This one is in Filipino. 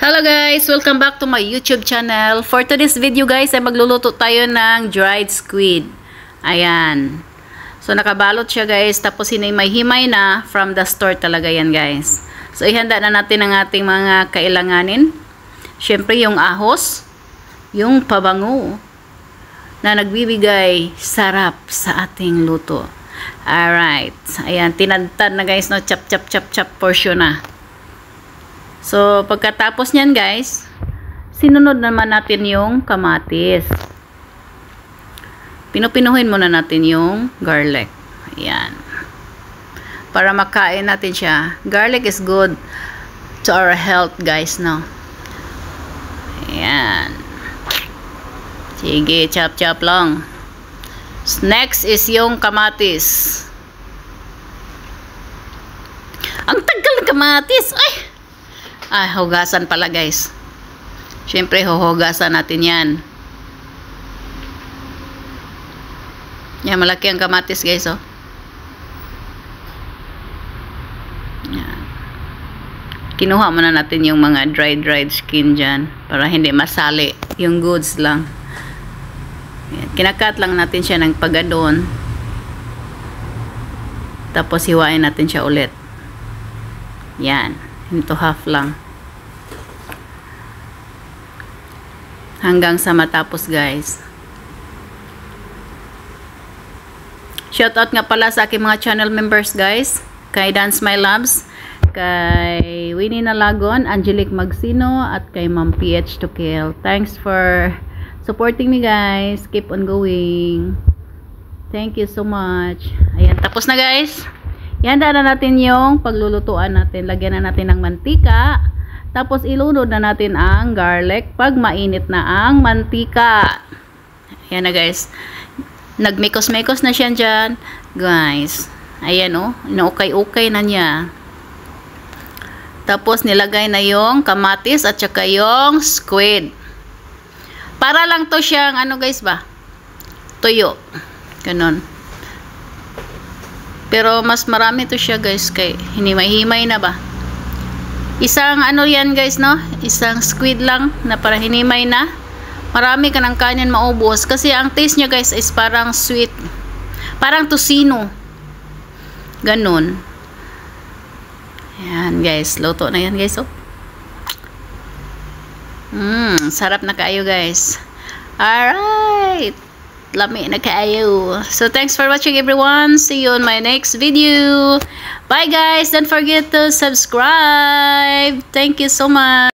Hello guys! Welcome back to my YouTube channel. For today's video guys, ay magluluto tayo ng dried squid. Ayan. So nakabalot siya guys, tapos hinimay-himay na from the store talaga yan guys. So ihanda na natin ang ating mga kailanganin. Siyempre yung ahos, yung pabango na nagbibigay sarap sa ating luto. Alright. Ayan, tinadtad na guys, no? Chop chop chop chop portion na. So, pagkatapos niyan guys, sinunod naman natin yung kamatis. Pinupinuhin muna natin yung garlic. Ayan. Para makain natin siya. Garlic is good to our health guys, no? Ayan. Sige, chop-chop lang. Next is yung kamatis. Ang tagal ng kamatis! Hugasan pala guys. Siyempre, huhugasan natin yan. Yan, malaki ang kamatis guys, oh. Yan. Kinuha muna natin yung mga dried skin dyan para hindi masali. Yung goods lang. Yan. Kinakat lang natin siya ng pagadon. Tapos hiwain natin siya ulit. Yan. Into half lang. Hanggang sa matapos guys. Shoutout nga pala sa aking mga channel members guys. Kay Dance My Loves, kay Winnie Nalagon, Angelique Magsino, at kay Ma'am PH Tukel. Thanks for supporting me guys. Keep on going. Thank you so much. Ayan, tapos na guys. Ihanda na natin yung paglulutuan natin. Lagyan na natin ng mantika. Tapos ilunod na natin ang garlic pag mainit na ang mantika. Ayan na guys. Nagmekos-mekos na siya dyan. Guys. Ayan o. Inaukay-ukay na niya. Tapos nilagay na yung kamatis at saka yung squid. Para lang to siyang ano guys ba? Tuyo. Ganon. Pero mas marami to siya guys, kay hinimay-himay na ba. Isang ano yan guys, no? Isang squid lang na para hinimay na. Marami ka ng kanyan maubos kasi ang taste niya guys is parang sweet. Parang tosino. Ganon. Yan guys, luto na yan guys, oh. Sarap na kayo guys. Alright. Lami na kayo. So thanks for watching everyone. See you on my next video. Bye guys. Don't forget to subscribe. Thank you so much.